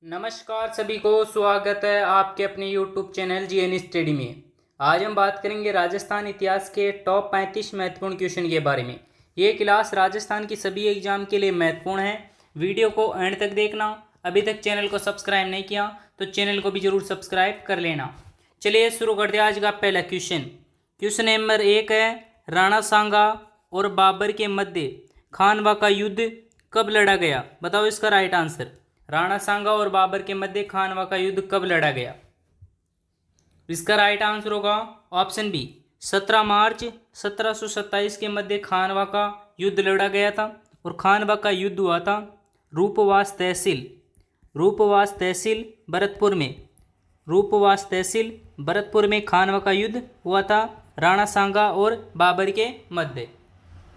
नमस्कार सभी को स्वागत है आपके अपने YouTube चैनल जीएन स्टडी में। आज हम बात करेंगे राजस्थान इतिहास के टॉप 35 महत्वपूर्ण क्वेश्चन के बारे में। ये क्लास राजस्थान की सभी एग्जाम के लिए महत्वपूर्ण है। वीडियो को एंड तक देखना। अभी तक चैनल को सब्सक्राइब नहीं किया तो चैनल को भी जरूर सब्सक्राइब कर लेना। चलिए शुरू करते हैं आज का पहला क्वेश्चन। क्वेश्चन नंबर 1 है, राणा सांगा और बाबर के मध्य खानवा का युद्ध कब लड़ा गया? बताओ इसका राइट आंसर। राणा सांगा और बाबर के मध्य खानवा का युद्ध कब लड़ा गया? इसका राइट आंसर होगा ऑप्शन बी, 17 मार्च 1727 के मध्य खानवा का युद्ध लड़ा गया था। और खानवा का युद्ध हुआ था रूपवास तहसील भरतपुर में। रूपवास तहसील भरतपुर में खानवा का युद्ध हुआ था राणा सांगा और बाबर के मध्य।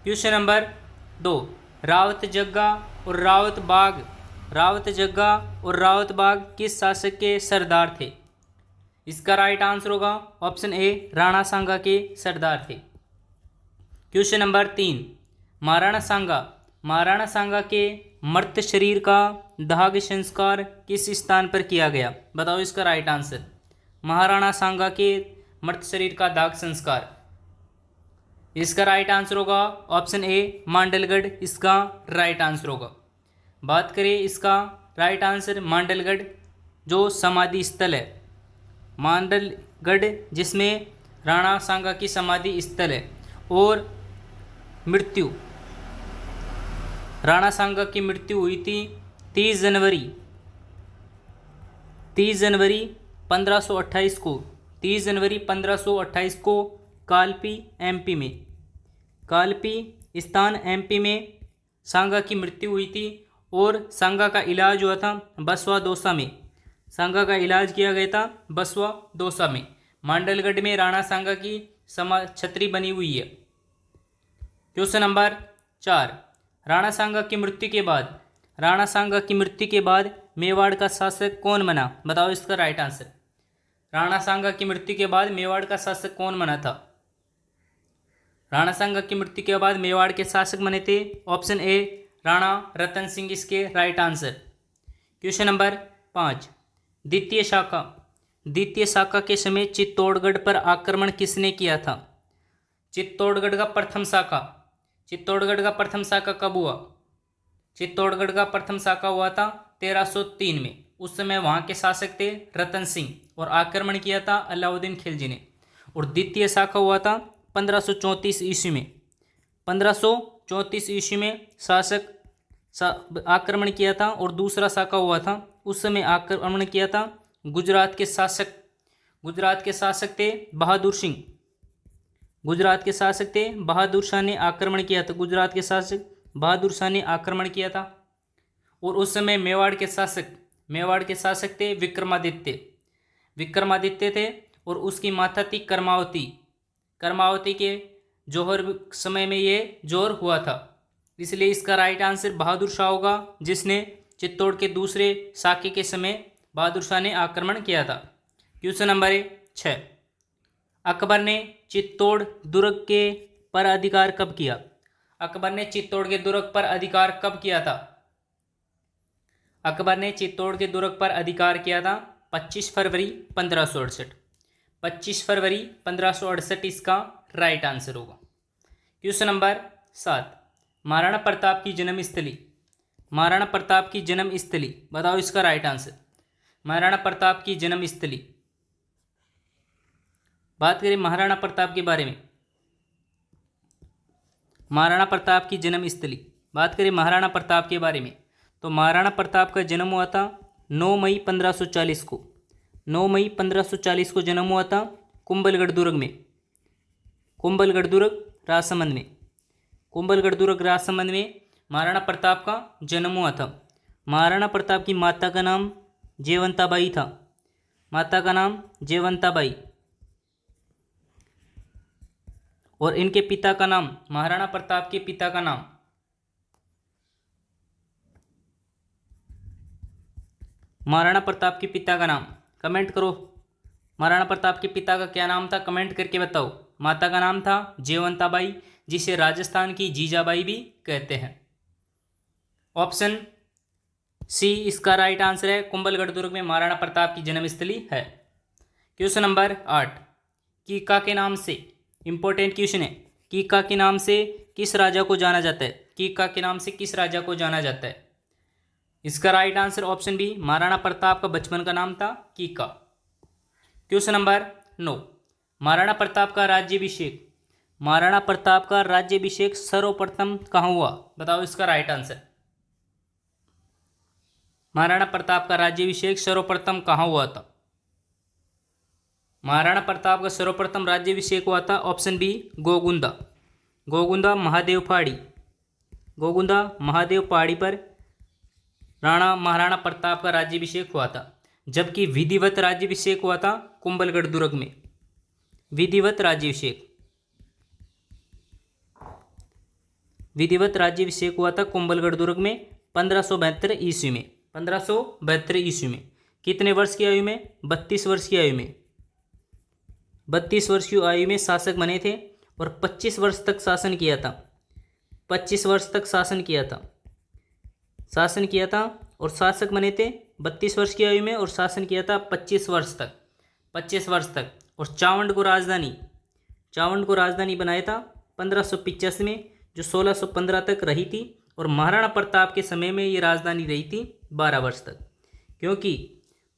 क्वेश्चन नंबर 2, रावत जग्गा और रावत बाग किस शासक के सरदार थे? इसका राइट आंसर होगा ऑप्शन ए, राणा सांगा के सरदार थे। क्वेश्चन नंबर 3, महाराणा सांगा के मृत शरीर का दाह संस्कार किस स्थान पर किया गया? बताओ इसका राइट आंसर। महाराणा सांगा के मृत शरीर का दाह संस्कार, इसका राइट आंसर होगा ऑप्शन ए, मांडलगढ़ इसका राइट आंसर होगा। बात करें इसका राइट आंसर, मांडलगढ़ जो समाधि स्थल है, मांडलगढ़ जिसमें राणा सांगा की समाधि स्थल है। और मृत्यु, राणा सांगा की मृत्यु हुई थी 30 जनवरी 1528 को। 30 जनवरी 1528 को कालपी एमपी में, कालपी स्थान एमपी में सांगा की मृत्यु हुई थी। और सांगा का इलाज हुआ था बसवा दौसा में। सांगा का इलाज किया गया था बसवा दौसा में। मांडलगढ़ में राणा सांगा की छतरी बनी हुई है। क्वेश्चन नंबर 4, राणा सांगा की मृत्यु के बाद मेवाड़ का शासक कौन बना? बताओ इसका राइट आंसर। राणा सांगा की मृत्यु के बाद मेवाड़ का शासक कौन बना था? राणा सांगा की मृत्यु के बाद मेवाड़ के शासक बने थे ऑप्शन ए, राणा रतन सिंह इसके राइट आंसर। क्वेश्चन नंबर 5, द्वितीय शाका के समय चित्तौड़गढ़ पर आक्रमण किसने किया था? चित्तौड़गढ़ का प्रथम शाका कब हुआ? चित्तौड़गढ़ का प्रथम शाका हुआ था 1303 में। उस समय वहां के शासक थे रतन सिंह और आक्रमण किया था अलाउद्दीन खिलजी ने। और द्वितीय शाखा हुआ था 1534 ईस्वी में। 1534 ईस्वी में शासक आक्रमण किया था। और दूसरा शाखा हुआ था, उस समय आक्रमण किया था गुजरात के शासक थे बहादुर सिंह। गुजरात के शासक थे बहादुर शाह ने आक्रमण किया था। गुजरात के शासक बहादुर शाह ने आक्रमण किया था। और उस समय मेवाड़ के शासक थे विक्रमादित्य थे। और उसकी माता थी कर्मावती के जौहर समय में ये जौहर हुआ था। इसलिए इसका राइट आंसर बहादुर शाह होगा, जिसने चित्तौड़ के दूसरे शाके के समय बहादुर शाह ने आक्रमण किया था। क्वेश्चन नंबर 6, अकबर ने चित्तौड़ दुर्ग के पर अधिकार कब किया? अकबर ने चित्तौड़ के दुर्ग पर अधिकार कब किया था? अकबर ने चित्तौड़ के दुर्ग पर अधिकार किया था 25 फरवरी 1568। 25 फरवरी 1568 इसका राइट आंसर होगा। क्वेश्चन नंबर 7, महाराणा प्रताप की जन्मस्थली बताओ इसका राइट आंसर। महाराणा प्रताप की जन्मस्थली, बात करें महाराणा प्रताप के बारे में। महाराणा प्रताप की जन्मस्थली, बात करें महाराणा प्रताप के बारे में, तो महाराणा प्रताप का जन्म हुआ था 9 मई 1540 को। 9 मई 1540 को जन्म हुआ था कुंभलगढ़ दुर्ग में। कुंभलगढ़ दुर्ग राजसमंद में महाराणा प्रताप का जन्म हुआ था। महाराणा प्रताप की माता का नाम जयवंताबाई था। और इनके पिता का नाम, महाराणा प्रताप के पिता का नाम कमेंट करो। महाराणा प्रताप के पिता का क्या नाम था, कमेंट करके बताओ। माता का नाम था जयवंताबाई, जिसे राजस्थान की जीजाबाई भी कहते हैं। ऑप्शन सी इसका राइट आंसर है, कुंभलगढ़ दुर्ग में महाराणा प्रताप की जन्मस्थली है। क्वेश्चन नंबर 8, कीका के नाम से, इंपॉर्टेंट क्वेश्चन है, कीका के नाम से किस राजा को जाना जाता है? कीका के नाम से किस राजा को जाना जाता है? इसका right answer option B, Maharana Pratap का बचपन का नाम था कीका। क्वेश्चन नंबर 9, महाराणा प्रताप का राज्याभिषेक, महाराणा प्रताप का राज्याभिषेक सर्वप्रथम कहाँ हुआ? बताओ इसका राइट आंसर। महाराणा प्रताप का राज्याभिषेक सर्वप्रथम कहाँ हुआ था? महाराणा प्रताप का सर्वप्रथम राज्याभिषेक हुआ था ऑप्शन बी, गोगुंदा। गोगुंदा महादेव पहाड़ी, गोगुंदा महादेव पहाड़ी पर महाराणा प्रताप का राज्याभिषेक हुआ था। जबकि विधिवत राज्याभिषेक हुआ था कुंभलगढ़ दुर्ग में। विधिवत राज्याभिषेक, विधिवत राज्याभिषेक हुआ था कुंभलगढ़ दुर्ग में 1572 ईस्वी में। 1572 ईस्वी में। कितने वर्ष की आयु में? 32 वर्ष की आयु में। 32 वर्ष की आयु में शासक बने थे और 25 वर्ष तक शासन किया था। 25 वर्ष तक शासन किया था, शासन किया था और शासक बने थे 32 वर्ष की आयु में और शासन किया था 25 वर्ष तक, 25 वर्ष तक। और चावंड को राजधानी, चावंड को राजधानी बनाया था 1585 में, जो 1615 तक रही थी। और महाराणा प्रताप के समय में ये राजधानी रही थी 12 वर्ष तक, क्योंकि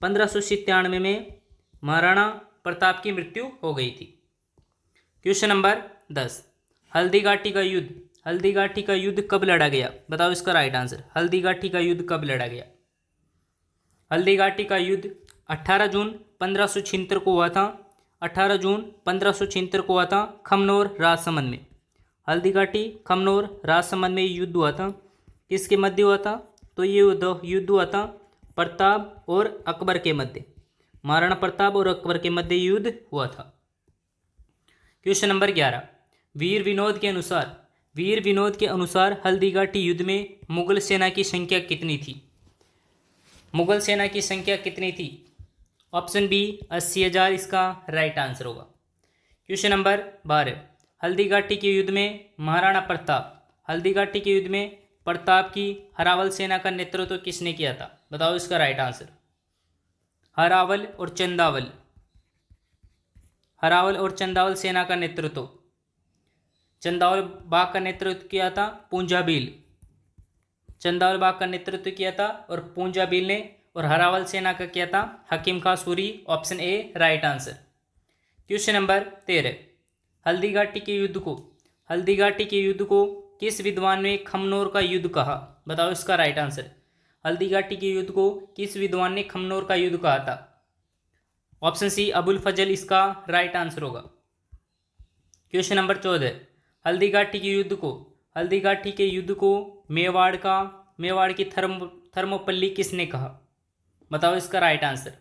1597 में महाराणा प्रताप की मृत्यु हो गई थी। क्वेश्चन नंबर 10, हल्दीघाटी का युद्ध, हल्दीघाटी का युद्ध कब लड़ा गया? बताओ इसका राइट आंसर। हल्दीघाटी का युद्ध कब लड़ा गया? हल्दीघाटी का युद्ध 18 जून 1576 को हुआ था। 18 जून 1576 को हुआ था खमनोर राजसमंद में। हल्दीघाटी खमनोर राजसमंद में युद्ध हुआ था। किसके मध्य हुआ था? तो ये युद्ध हुआ था प्रताप और अकबर के मध्य, महाराणा प्रताप और अकबर के मध्य युद्ध हुआ था। क्वेश्चन नंबर 11, वीर विनोद के अनुसार, वीर विनोद के अनुसार हल्दीघाटी युद्ध में मुगल सेना की संख्या कितनी थी? मुगल सेना की संख्या कितनी थी? ऑप्शन बी 80,000 इसका राइट आंसर होगा। क्वेश्चन नंबर 12, हल्दीघाटी के युद्ध में महाराणा प्रताप, हल्दीघाटी के युद्ध में प्रताप की हरावल सेना का नेतृत्व किसने किया था? बताओ इसका राइट आंसर। हरावल और चंदावल, हरावल और चंदावल सेना का नेतृत्व, चंदावल बाग का नेतृत्व किया था पूंजाबील, चंदावल बाग का नेतृत्व किया था और पूंजाबील ने, और हरावल सेना का किया था Hakim Khan Suri. Option A right answer. Question number 13, Haldighati के युद्ध को, हल्दीघाटी के युद्ध को किस विद्वान ने खमनोर का युद्ध कहा? बताओ इसका राइट आंसर। हल्दीघाटी के युद्ध को किस विद्वान ने खमनोर का युद्ध कहा था? ऑप्शन सी अबुल फजल इसका राइट आंसर होगा। क्वेश्चन नंबर 14, हल्दीघाटी के युद्ध को, हल्दीघाटी के युद्ध को मेवाड़ की थर्मोपल्ली किसने कहा? बताओ इसका राइट आंसर।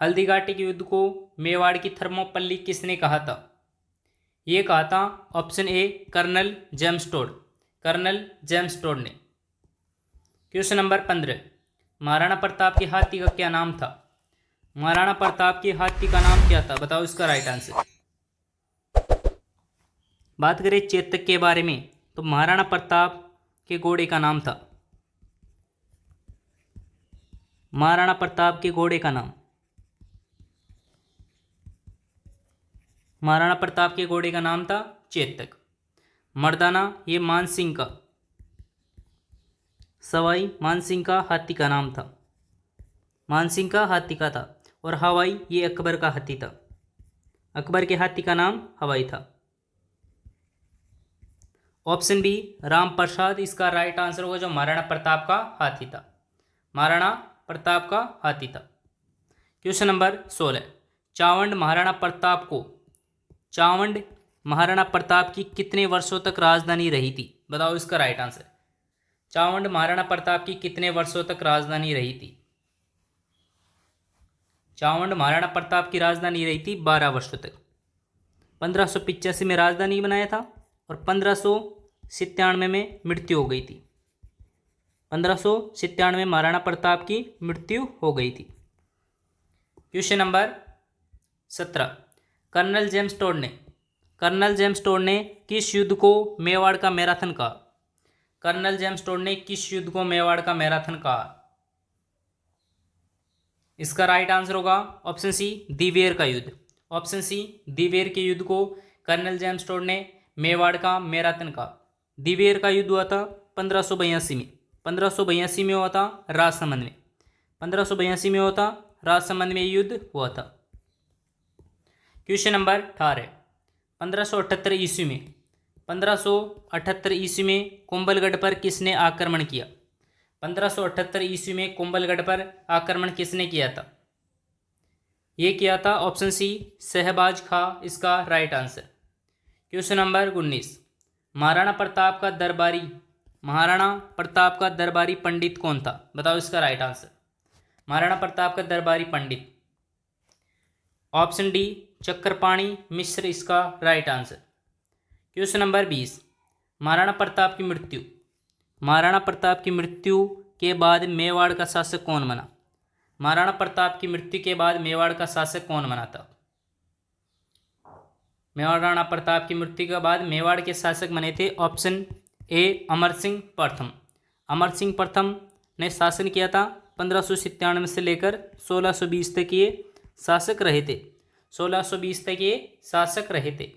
हल्दीघाटी के युद्ध को मेवाड़ की थर्मोपल्ली किसने कहा था? ये कहा था option A colonel James Tod, colonel James Tod ने। क्वेश्चन नंबर 15, महाराणा प्रताप के हाथी का क्या नाम था? महाराणा प्रताप के हाथी का नाम क्या था? बताओ इसका राइट आंसर। बात करें चेतक के बारे में तो महाराणा प्रताप के घोड़े का नाम था, महाराणा प्रताप के घोड़े का नाम, महाराणा प्रताप के घोड़े का नाम था चेतक। मर्दाना ये मानसिंह का, सवाई मानसिंह का हाथी का नाम था, मानसिंह का हाथी का था। और हवाई ये अकबर का हाथी था, अकबर के हाथी का नाम हवाई था। ऑप्शन बी राम प्रसाद इसका राइट आंसर होगा, जो महाराणा प्रताप का हाथी था, महाराणा प्रताप का हाथी था। क्वेश्चन नंबर 16, चावंड महाराणा प्रताप को, चावंड महाराणा प्रताप की कितने वर्षों तक राजधानी रही थी? बताओ इसका राइट आंसर। चावंड महाराणा प्रताप की कितने वर्षों तक राजधानी रही थी? चावंड महाराणा प्रताप की राजधानी रही थी 12 वर्षों तक। 1585 में राजधानी बनाया था और 1597 में मृत्यु हो गई थी। 1597 में महाराणा प्रताप की मृत्यु हो गई थी। Question number 17, colonel James Tod ने, कर्नल जेम्स टोड ने किस युद्ध को मेवाड़ का मैराथन कहा? कर्नल जेम्स टोड ने किस युद्ध को मेवाड़ का मैराथन कहा? इसका राइट आंसर होगा ऑप्शन सी, दिवेर का युद्ध। ऑप्शन सी, दिवेर के युद्ध को कर्नल जेम्स टोड ने मेवाड़ का मैराथन कहा। दिवेर का युद्ध हुआ था 1582 में। 1582 में हुआ था राजसमंद में। 1582 में हुआ था राजसमंद में युद्ध हुआ था। क्वेश्चन नंबर 18, 1578 ईस्वी में 1578 ईस्वी में कुंभलगढ़ पर किसने आक्रमण किया? 1578 ईस्वी में कुंभलगढ़ पर आक्रमण किसने किया था? ये किया था ऑप्शन सी, शहबाज खां इसका right answer. Question number 19, Maharana Pratap का दरबारी पंडित कौन था? बताओ इसका राइट आंसर। महाराणा प्रताप का दरबारी पंडित, ऑप्शन डी, चक्रपाणि मिश्र इसका right answer. Question number 20, Maharana Pratap की मृत्यु के बाद मेवाड़ का शासक कौन बना? महाराणा प्रताप की मृत्यु के बाद मेवाड़ का शासक कौन बना था? महाराणा प्रताप की मृत्यु के बाद मेवाड़ के शासक बने थे ऑप्शन ए, अमर सिंह प्रथम। अमर सिंह प्रथम ने शासन किया था 1597 से लेकर 1620 तक ये शासक रहे थे। 1620 तक ये शासक रहे थे।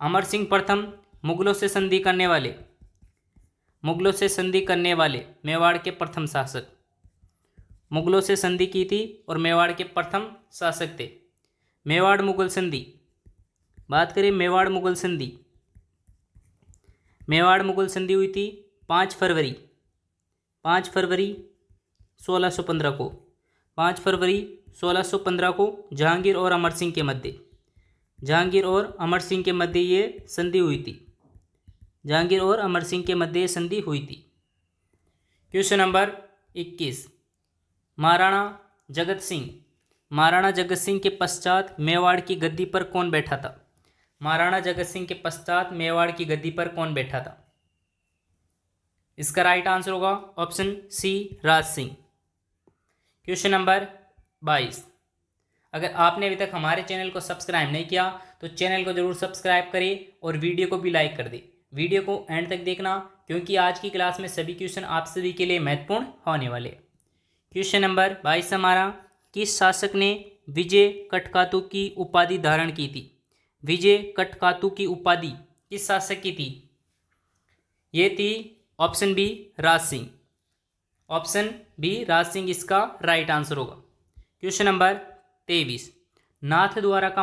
अमर सिंह प्रथम मुगलों से संधि करने वाले मेवाड़ के प्रथम शासक, मुगलों से संधि की थी और मेवाड़ के प्रथम शासक थे। मेवाड़ मुगल संधि, बात करें मेवाड़ मुगल संधि हुई थी 5 फरवरी 1615 को। 5 फरवरी 1615 को जहांगीर और अमर सिंह के मध्य ये संधि हुई थी। क्वेश्चन नंबर 21, महाराणा जगत सिंह के पश्चात मेवाड़ की गद्दी पर कौन बैठा था? महाराणा जगत सिंह के पश्चात मेवाड़ की गद्दी पर कौन बैठा था? इसका राइट आंसर होगा option C, Raj Singh. Question number 22, अगर आपने अभी तक हमारे चैनल को सब्सक्राइब नहीं किया तो चैनल को जरूर सब्सक्राइब करें और वीडियो को भी लाइक कर दें। वीडियो को एंड तक देखना क्योंकि आज की क्लास में सभी क्वेश्चन आप सभी के लिए महत्वपूर्ण होने वाले। क्वेश्चन नंबर 22 हमारा, किस शासक ने विजय कटकातु की उपाधि धारण की थी? विजय कटकातु की उपाधि किस शासक की थी? ये थी option B, Raj Singh. Option B, Raj Singh इसका राइट आंसर होगा। क्वेश्चन नंबर 23, नाथद्वारा का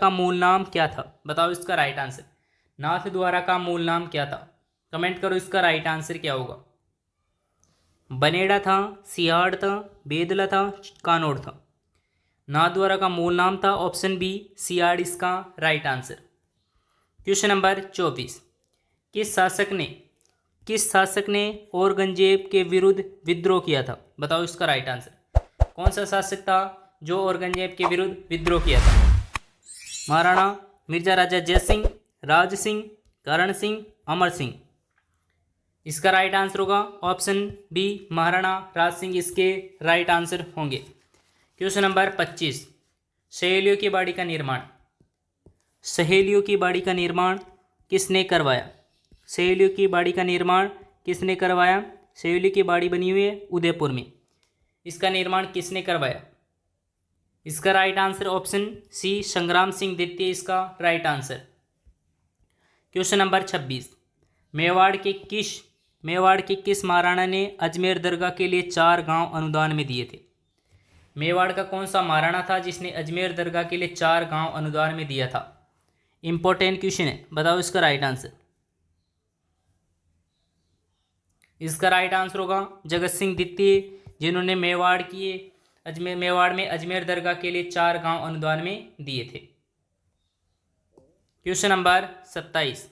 मूल नाम क्या था? बताओ इसका राइट आंसर। नाथद्वारा का मूल नाम क्या था? कमेंट करो इसका राइट आंसर क्या होगा। बनेड़ा था, सियाड़ था, बेदला था, कानौड़ था। नाथद्वारा का मूल नाम था ऑप्शन बी, सियाड़ इसका राइट आंसर। क्वेश्चन नंबर 24, किस शासक ने औरंगजेब के विरुद्ध विद्रोह किया था? बताओ इसका राइट आंसर। कौन सा शासक था जो औरंगजेब के विरुद्ध विद्रोह किया था? महाराणा मिर्जा राजा जयसिंह, राज सिंह, करण सिंह, अमर सिंह। इसका राइट आंसर होगा ऑप्शन बी, महाराणा राज सिंह इसके राइट आंसर होंगे। क्वेश्चन नंबर 25, सहेलियों की बाड़ी का निर्माण किसने करवाया? सहेलियों की बाड़ी का निर्माण किसने करवाया? सहेलियों की बाड़ी बनी हुई है उदयपुर में। इसका निर्माण किसने करवाया? इसका राइट आंसर ऑप्शन सी, संग्राम सिंह द्वितीय इसका right answer. Question number 26, Mewar के किस महाराणा ने अजमेर दरगाह के लिए 4 गांव अनुदान में दिए थे? मेवाड़ का कौन सा महाराणा था जिसने अजमेर दरगाह के लिए 4 गांव अनुदान में दिया था? इंपॉर्टेंट क्वेश्चन है, बताओ इसका राइट आंसर। इसका राइट आंसर होगा जगत सिंह द्वितीय, जिन्होंने मेवाड़ में अजमेर दरगाह के लिए 4 गांव अनुदान में दिए थे। क्वेश्चन नंबर 27,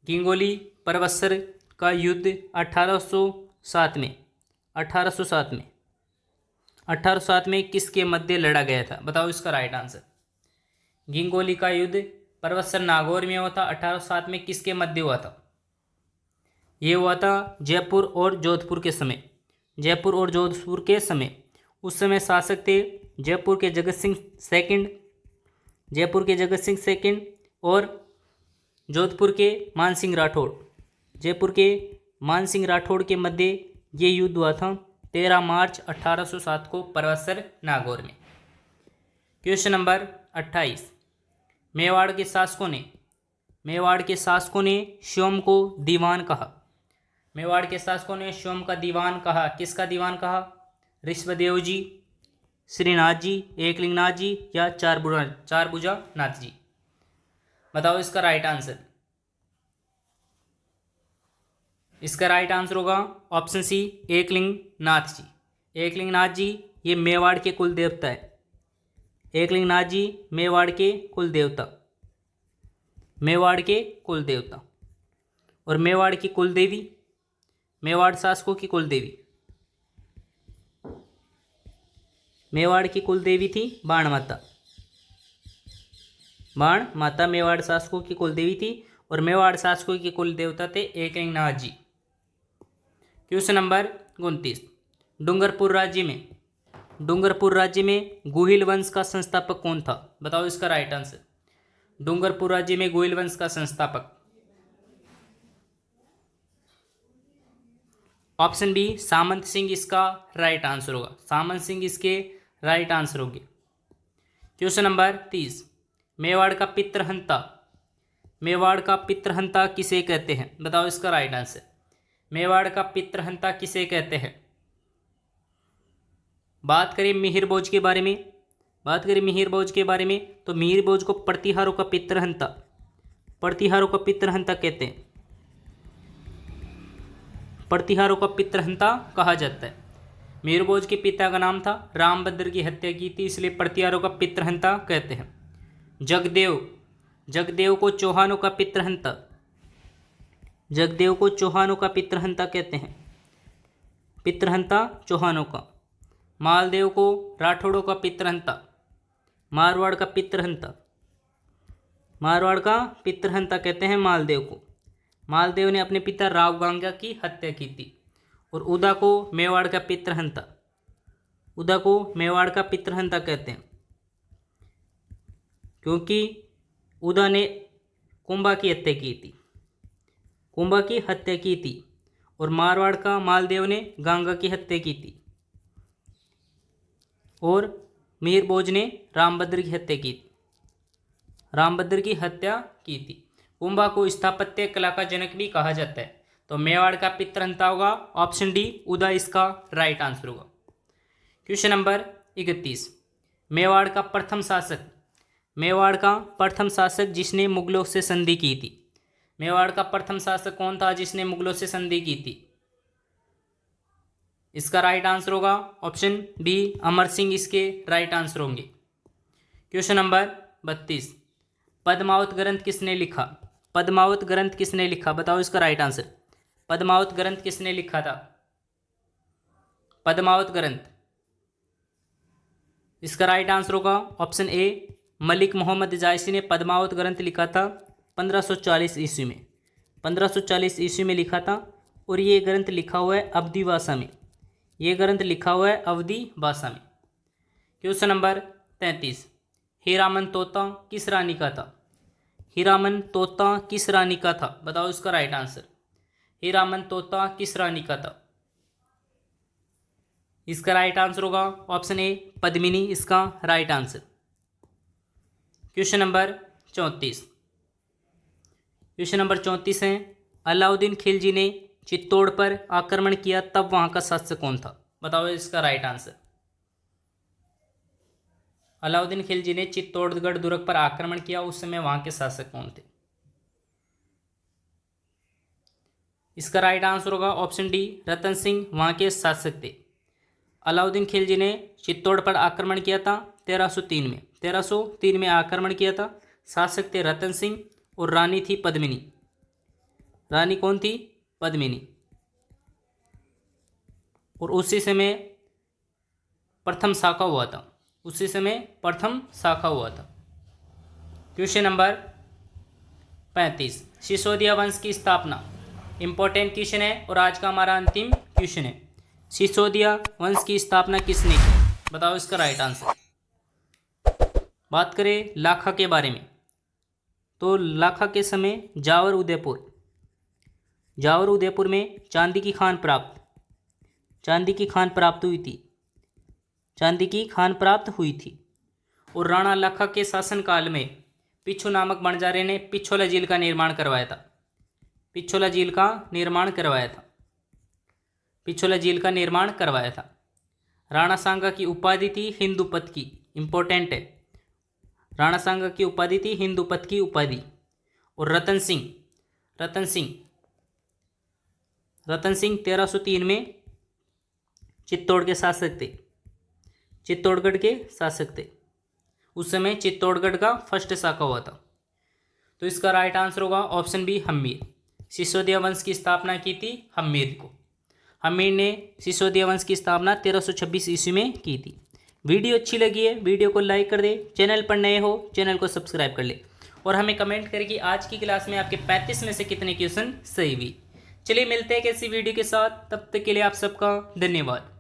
गिंगोली परवस्सर का युद्ध 1807 में किसके मध्य लड़ा गया था? बताओ इसका राइट आंसर। गिंगोली का युद्ध परवस्सर नागौर में हुआ था। 1807 में किसके मध्य हुआ था? ये हुआ था जयपुर और जोधपुर के समय। उस समय शासक थे जयपुर के जगत सिंह सेकंड और जोधपुर के मानसिंह राठौड़, जयपुर के मानसिंह राठौड़ के मध्य ये युद्ध हुआ था 13 मार्च 1807 को परवसर नागौर में। क्वेश्चन नंबर 28, मेवाड़ के शासकों ने स्वयं को दीवान कहा। मेवाड़ के शासकों ने स्वयं का दीवान कहा। किसका दीवान कहा? ऋषभदेव जी, श्रीनाथ जी, एकलिंगनाथ जी या चारभुजा नाथ जी। बताओ इसका राइट आंसर। इसका राइट आंसर होगा ऑप्शन सी, एकलिंगनाथ जी। एकलिंगनाथ जी ये मेवाड़ के कुल देवता है। एकलिंगनाथ जी मेवाड़ के कुल देवता, मेवाड़ के कुल देवता। और मेवाड़ की कुल देवी, मेवाड़ शासकों की कुल देवी, मेवाड़ की कुल देवी थी बाण माता। बाण माता मेवाड़ शासकों की कुल देवी थी और मेवाड़ शासकों के कुल देवता थे एकलिंगनाथ जी। क्वेश्चन नंबर 29, डूंगरपुर राज्य में गुहिल वंश का संस्थापक कौन था? बताओ इसका राइट आंसर। डूंगरपुर राज्य में गुहिल वंश का संस्थापक ऑप्शन बी, सामंत सिंह इसका राइट आंसर होगा। सामंत सिंह इसके राइट आंसर होंगे। क्वेश्चन नंबर 30, मेवाड़ का पितृहंता किसे कहते हैं? बताओ इसका राइट आंसर। मेवाड़ का पितृहंता किसे कहते हैं? बात करें मिहिर भोज के बारे में, तो मिहिर भोज को प्रतिहारों का पितृहंता कहते हैं। प्रतिहारों का पितृहंता कहा जाता है। मिहिर भोज के पिता का नाम था रामभद्र की हत्या की थी, इसलिए प्रतिहारों का पितृहंता कहते हैं। जगदेव को चौहानों का पितृहंता कहते हैं। पितृहंता चौहानों का। मालदेव को राठौड़ों का पितृहंता, मारवाड़ का पितृहंता कहते हैं मालदेव को। मालदेव ने अपने पिता राव गांगा की हत्या की थी। और उदा को मेवाड़ का पितृहंता कहते हैं, क्योंकि उदा ने कुंभा की हत्या की थी और मारवाड़ का मालदेव ने गांगा की हत्या की थी और मिहिर भोज ने रामभद्र की हत्या की थी। कुंभा को स्थापत्य कला का जनक भी कहा जाता है। तो मेवाड़ का पितृहंता होगा ऑप्शन डी, उदा इसका राइट आंसर होगा। क्वेश्चन नंबर 31, मेवाड़ का प्रथम शासक जिसने मुगलों से संधि की थी। मेवाड़ का प्रथम शासक कौन था जिसने मुगलों से संधि की थी? इसका राइट आंसर होगा ऑप्शन बी, अमर सिंह इसके राइट आंसर होंगे। क्वेश्चन नंबर 32, पद्मावत ग्रंथ किसने लिखा? बताओ इसका राइट आंसर। पद्मावत ग्रंथ किसने लिखा था? पद्मावत ग्रंथ, इसका राइट आंसर होगा ऑप्शन ए, मलिक मोहम्मद जायसी ने पद्मावत ग्रंथ लिखा था 1540 ईस्वी में। 1540 ईस्वी में लिखा था और ये ग्रंथ लिखा हुआ है अवधी भाषा में। क्वेश्चन नंबर 33, हीरामन तोता किस रानी का था? बताओ इसका राइट आंसर। हीरामन तोता किस रानी का था? इसका राइट आंसर होगा ऑप्शन ए, पद्मिनी इसका राइट आंसर। क्वेश्चन नंबर 34 है, अलाउद्दीन खिलजी ने चित्तौड़ पर आक्रमण किया तब वहां का शासक कौन था? बताओ इसका राइट आंसर। अलाउद्दीन खिलजी ने चित्तौड़गढ़ दुर्ग पर आक्रमण किया, उस समय वहां के शासक कौन थे? इसका राइट आंसर होगा ऑप्शन डी, रतन सिंह वहां के शासक थे। अलाउद्दीन खिलजी ने चित्तौड़ पर आक्रमण किया था 1303 में आक्रमण किया था। शासक थे रतन सिंह और रानी थी पद्मिनी। रानी कौन थी? पद्मिनी। और उसी समय प्रथम शाखा हुआ था। क्वेश्चन नंबर 35, सिसोदिया वंश की स्थापना। इंपॉर्टेंट क्वेश्चन है और आज का हमारा अंतिम क्वेश्चन है। सिसोदिया वंश की स्थापना किसने की? बताओ इसका राइट आंसर। बात करें लाखा के बारे में तो लाखा के समय जावर उदयपुर में चांदी की खान प्राप्त हुई थी। और राणा लाखा के शासनकाल में पिच्छू नामक बंजारे ने पिछोला झील का निर्माण करवाया था। राणा सांगा की उपाधि थी हिंदूपत की, इंपॉर्टेंट है, राणा सांगा की उपाधि थी हिंदूपत की उपाधि। और रतन सिंह 1303 में चित्तौड़गढ़ के शासक थे। उस समय चित्तौड़गढ़ का फर्स्ट शाखा हुआ था। तो इसका राइट आंसर होगा ऑप्शन बी, हम्मीर। सिसोदिया वंश की स्थापना की थी हम्मीर ने सिसोदिया वंश की स्थापना 1326 ईस्वी में की थी। वीडियो अच्छी लगी है, वीडियो को लाइक कर दे, चैनल पर नए हो चैनल को सब्सक्राइब कर ले और हमें कमेंट करें कि आज की क्लास में आपके 35 में से कितने क्वेश्चन सही हुई। चलिए मिलते हैं किसी वीडियो के साथ, तब तक के लिए आप सबका धन्यवाद।